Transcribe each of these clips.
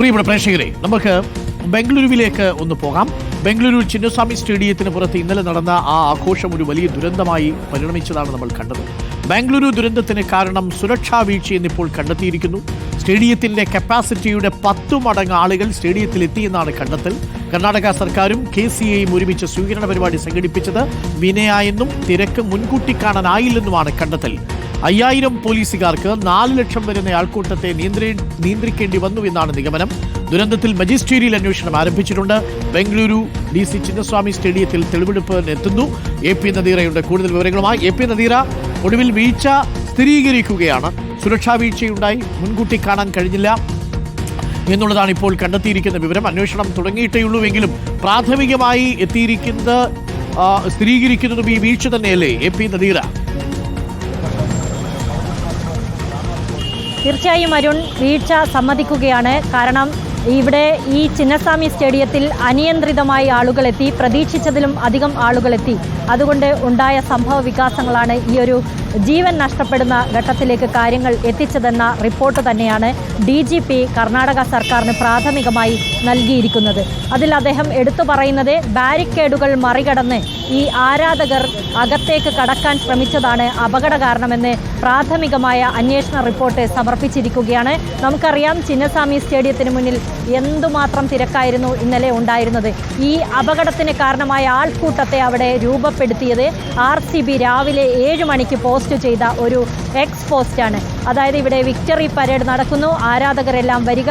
പ്രിയപ്പെട്ട പ്രേക്ഷകരെ, നമുക്ക് ബംഗളൂരുവിലേക്ക് ഒന്ന് പോകാം. ബംഗളൂരു ചിന്നസ്വാമി സ്റ്റേഡിയത്തിന് പുറത്ത് ഇന്നലെ നടന്ന ആ ആഘോഷം ഒരു വലിയ ദുരന്തമായി പരിണമിച്ചതാണ് നമ്മൾ കണ്ടത്. ബംഗളൂരു ദുരന്തത്തിന് കാരണം സുരക്ഷാ വീഴ്ചയെന്ന് ഇപ്പോൾ കണ്ടെത്തിയിരിക്കുന്നു. സ്റ്റേഡിയത്തിന്റെ കപ്പാസിറ്റിയുടെ 10 മടങ്ങ് ആളുകൾ സ്റ്റേഡിയത്തിലെത്തിയെന്നാണ് കണ്ടെത്തൽ. കർണാടക സർക്കാരും KCAയും ഒരുമിച്ച് സ്വീകരണ പരിപാടി സംഘടിപ്പിച്ചത് വിനയായെന്നും തിരക്ക് മുൻകൂട്ടി കാണാനായില്ലെന്നുമാണ് കണ്ടെത്തൽ. 5000 പോലീസുകാർക്ക് 4 ലക്ഷം വരുന്ന ആൾക്കൂട്ടത്തെ നിയന്ത്രിക്കേണ്ടി വന്നുവെന്നാണ് നിഗമനം. ദുരന്തത്തിൽ മജിസ്ട്രേറിയൽ അന്വേഷണം ആരംഭിച്ചിട്ടുണ്ട്. ബംഗളൂരു DC ചിന്നസ്വാമി സ്റ്റേഡിയത്തിൽ തെളിവെടുപ്പിനെത്തുന്നു AP നദീറയുണ്ട് കൂടുതൽ വിവരങ്ങളുമായി. AP നദീറ, ഒടുവിൽ വീഴ്ച സ്ഥിരീകരിക്കുകയാണ്. സുരക്ഷാ വീഴ്ചയുണ്ടായി, മുൻകൂട്ടി കാണാൻ കഴിഞ്ഞില്ല എന്നുള്ളതാണ് ഇപ്പോൾ കണ്ടെത്തിയിരിക്കുന്ന വിവരം. അന്വേഷണം തുടങ്ങിയിട്ടേയുള്ളൂവെങ്കിലും പ്രാഥമികമായി സ്ഥിരീകരിക്കുന്നതും ഈ വീഴ്ച തന്നെയല്ലേ AP നദീറ? തീർച്ചയായും അരുൺ, വീഴ്ച സമ്മതിക്കുകയാണ്. കാരണം ഇവിടെ ഈ ചിന്നസ്വാമി സ്റ്റേഡിയത്തിൽ അനിയന്ത്രിതമായി ആളുകളെത്തി, പ്രതീക്ഷിച്ചതിലും അധികം ആളുകളെത്തി. അതുകൊണ്ട് ഉണ്ടായ സംഭവ വികാസങ്ങളാണ് ഈ ഒരു ജീവൻ നഷ്ടപ്പെടുന്ന ഘട്ടത്തിലേക്ക് കാര്യങ്ങൾ എത്തിച്ചതെന്ന റിപ്പോർട്ട് തന്നെയാണ് DGP കർണാടക സർക്കാരിന് പ്രാഥമികമായി നൽകിയിരിക്കുന്നത്. അതിൽ അദ്ദേഹം എടുത്തു പറയുന്നത് ബാരിക്കേഡുകൾ മറികടന്ന് ഈ ആരാധകർ അകത്തേക്ക് കടക്കാൻ ശ്രമിച്ചതാണ് അപകട കാരണമെന്ന് പ്രാഥമികമായ അന്വേഷണ റിപ്പോർട്ട് സമർപ്പിച്ചിരിക്കുകയാണ്. നമുക്കറിയാം, ചിന്നസ്വാമി സ്റ്റേഡിയത്തിന് മുന്നിൽ എന്തുമാത്രം തിരക്കായിരുന്നു ഇന്നലെ ഉണ്ടായിരുന്നത്. ഈ അപകടത്തിന് കാരണമായ ആൾക്കൂട്ടത്തെ അവിടെ രൂപപ്പെടുത്തിയത് RCB രാവിലെ 7 മണിക്ക് പോസ്റ്റ് ചെയ്ത ഒരു എക്സ് പോസ്റ്റാണ്. അതായത് ഇവിടെ വിക്ടറി പരേഡ് നടക്കുന്നു, ആരാധകരെല്ലാം വരിക,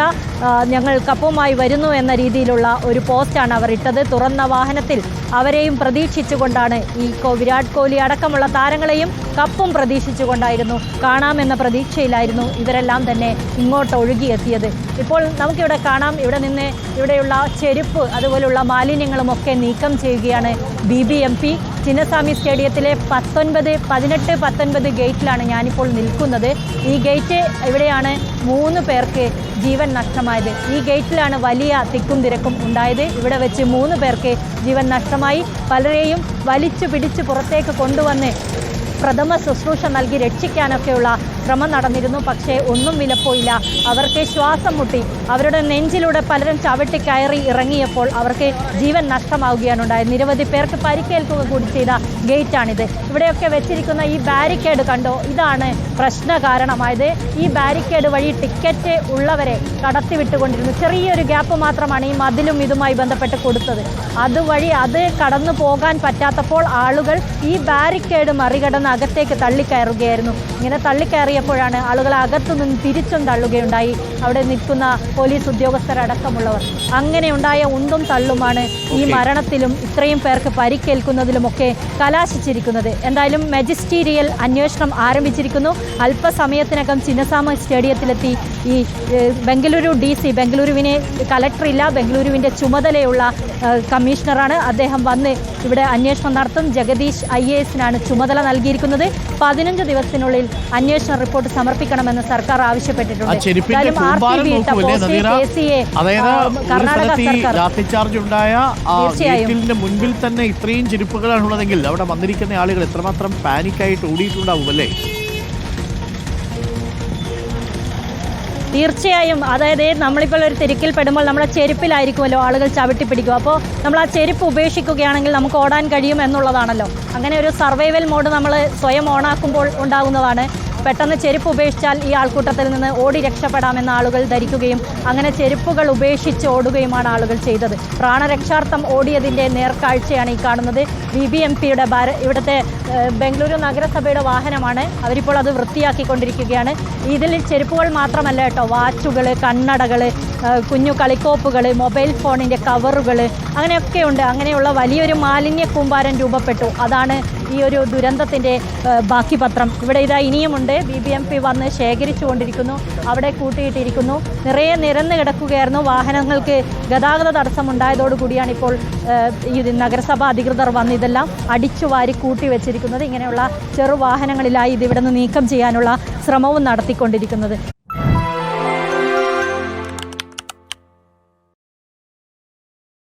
ഞങ്ങൾക്കൊപ്പമായി വരുന്നു എന്ന രീതിയിലുള്ള ഒരു പോസ്റ്റാണ് അവർ ഇട്ടത്. തുറന്ന വാഹനത്തിൽ അവരെയും പ്രതീക്ഷിച്ചുകൊണ്ടാണ് ഈ വിരാട് കോഹ്ലി അടക്കമുള്ള താരങ്ങളെയും കപ്പും പ്രതീക്ഷിച്ചുകൊണ്ടായിരുന്നു, കാണാമെന്ന പ്രതീക്ഷയിലായിരുന്നു ഇവരെല്ലാം തന്നെ ഇങ്ങോട്ട് ഒഴുകിയെത്തിയത്. ഇപ്പോൾ നമുക്കിവിടെ കാണാം, ഇവിടെ നിന്ന് ഇവിടെയുള്ള ചെരുപ്പ് അതുപോലുള്ള മാലിന്യങ്ങളുമൊക്കെ നീക്കം ചെയ്യുകയാണ് BBMP. ചിന്നസ്വാമി സ്റ്റേഡിയത്തിലെ 18, 19 ഗേറ്റിലാണ് ഞാനിപ്പോൾ നിൽക്കുന്നത്. ഈ ഗേറ്റ് ഇവിടെയാണ് 3 പേർക്ക് ജീവൻ നഷ്ടമായത്. ഈ ഗേറ്റിലാണ് വലിയ തിക്കും തിരക്കും ഉണ്ടായത്. ഇവിടെ വെച്ച് 3 പേർക്ക് ജീവൻ നഷ്ടമായി. പലരെയും വലിച്ചു പിടിച്ച് പുറത്തേക്ക് കൊണ്ടുവന്ന് പ്രഥമ ശുശ്രൂഷ നൽകി രക്ഷിക്കാനൊക്കെയുള്ള ശ്രമം നടന്നിരുന്നു. പക്ഷേ ഒന്നും വിലപ്പോയില്ല. അവർക്ക് ശ്വാസം മുട്ടി. അവരുടെ നെഞ്ചിലൂടെ പലരും ചവിട്ടി കയറി ഇറങ്ങിയപ്പോൾ അവർക്ക് ജീവൻ നഷ്ടമാവുകയാണ് ഉണ്ടായത്. നിരവധി പേർക്ക് പരിക്കേൽക്കുക കൂടി ചെയ്ത ഗേറ്റാണിത്. ഇവിടെയൊക്കെ വെച്ചിരിക്കുന്ന ഈ ബാരിക്കേഡ് കണ്ടോ, ഇതാണ് പ്രശ്ന കാരണമായത്. ഈ ബാരിക്കേഡ് വഴി ടിക്കറ്റ് ഉള്ളവരെ കടത്തിവിട്ടുകൊണ്ടിരുന്നു. ചെറിയൊരു ഗ്യാപ്പ് മാത്രമാണ് ഈ മതിലും ഇതുമായി ബന്ധപ്പെട്ട് കൊടുത്തത്. അതുവഴി അത് കടന്നു പോകാൻ പറ്റാത്തപ്പോൾ ആളുകൾ ഈ ബാരിക്കേഡ് മറികടന്ന് അകത്തേക്ക് തള്ളിക്കയറുകയായിരുന്നു. ഇങ്ങനെ തള്ളിക്കയറിയപ്പോഴാണ് ആളുകൾ അകത്തുനിന്ന് തിരിച്ചും തള്ളുകയുണ്ടായി. അവിടെ നിൽക്കുന്ന പോലീസ് ഉദ്യോഗസ്ഥരടക്കമുള്ളവർ. അങ്ങനെ ഉണ്ടായ ഉന്തും തള്ളുമാണ് ഈ മരണത്തിലും ഇത്രയും പേർക്ക് പരിക്കേൽക്കുന്നതിലുമൊക്കെ കലാശിച്ചിരിക്കുന്നത്. എന്തായാലും മജിസ്റ്റീരിയൽ അന്വേഷണം ആരംഭിച്ചിരിക്കുന്നു. അല്പസമയത്തിനകം ചിന്നസ്വാമി സ്റ്റേഡിയത്തിലെത്തി ഈ ബംഗളൂരു DC, ബംഗളൂരുവിന് കലക്ടറില്ല, ബംഗളൂരുവിൻ്റെ ചുമതലയുള്ള കമ്മീഷണറാണ്. അദ്ദേഹം വന്ന് ഇവിടെ അന്വേഷണം നടത്തും. ജഗദീഷ് IASനാണ് ചുമതല നൽകിയിരിക്കുന്നത്. 15 ദിവസത്തിനുള്ളിൽ അന്വേഷണ റിപ്പോർട്ട് സമർപ്പിക്കണമെന്ന് സർക്കാർ ആവശ്യപ്പെട്ടിട്ടുണ്ട്. മുൻപിൽ തന്നെ ഇത്രയും ചെരുപ്പുകളാണുള്ളതെങ്കിൽ അവിടെ വന്നിരിക്കുന്ന ആളുകൾ എത്രമാത്രം പാനിക്കായിട്ട് ഓടിയിട്ടുണ്ടാവും അല്ലേ? തീർച്ചയായും. അതായത് നമ്മളിപ്പോൾ ഒരു തിരക്കിൽ പെടുമ്പോൾ നമ്മുടെ ചെരുപ്പിലായിരിക്കുമല്ലോ ആളുകൾ ചവിട്ടി പിടിക്കും. അപ്പോൾ നമ്മൾ ആ ചെരുപ്പ് ഉപേക്ഷിക്കുകയാണെങ്കിൽ നമുക്ക് ഓടാൻ കഴിയും എന്നുള്ളതാണല്ലോ. അങ്ങനെ ഒരു സർവൈവൽ മോഡ് നമ്മൾ സ്വയം ഓണാക്കുമ്പോൾ ഉണ്ടാകുന്നതാണ്. പെട്ടെന്ന് ചെരുപ്പ് ഉപേക്ഷിച്ചാൽ ഈ ആൾക്കൂട്ടത്തിൽ നിന്ന് ഓടി രക്ഷപ്പെടാമെന്ന് ആളുകൾ ധരിക്കുകയും അങ്ങനെ ചെരുപ്പുകൾ ഉപേക്ഷിച്ച് ഓടുകയുമാണ് ആളുകൾ ചെയ്തത്. പ്രാണരക്ഷാർത്ഥം ഓടിയതിൻ്റെ നേർക്കാഴ്ചയാണ് ഈ കാണുന്നത്. BBMPയുടെ ഇവിടുത്തെ ബംഗളൂരു നഗരസഭയുടെ വാഹനമാണ്. അവരിപ്പോൾ അത് വൃത്തിയാക്കിക്കൊണ്ടിരിക്കുകയാണ്. ഇതിൽ ചെരുപ്പുകൾ മാത്രമല്ല കേട്ടോ, വാച്ചുകൾ, കണ്ണടകൾ, കുഞ്ഞു കളിക്കോപ്പുകൾ, മൊബൈൽ ഫോണിൻ്റെ കവറുകൾ, അങ്ങനെയൊക്കെ ഉണ്ട്. അങ്ങനെയുള്ള വലിയൊരു മാലിന്യ കൂമ്പാരം രൂപപ്പെട്ടു. അതാണ് ഈ ഒരു ദുരന്തത്തിൻ്റെ ബാക്കി പത്രം. ഇവിടെ ഇതാ ഇനിയുമുണ്ട്. BBMP വന്ന് ശേഖരിച്ചു കൊണ്ടിരിക്കുന്നു. അവിടെ കൂട്ടിയിട്ടിരിക്കുന്നു. നിറയെ നിരന്ന് കിടക്കുകയായിരുന്നു. വാഹനങ്ങൾക്ക് ഗതാഗത തടസ്സമുണ്ടായതോടുകൂടിയാണ് ഇപ്പോൾ ഈ നഗരസഭ അധികൃതർ വന്ന് ഇതെല്ലാം അടിച്ചുവാരി കൂട്ടി വെച്ചിരിക്കുന്നത്. ഇങ്ങനെയുള്ള ചെറുവാഹനങ്ങളിലായി ഇതിവിടെ നിന്ന് നീക്കം ചെയ്യാനുള്ള ശ്രമവും നടത്തിക്കൊണ്ടിരിക്കുന്നത്.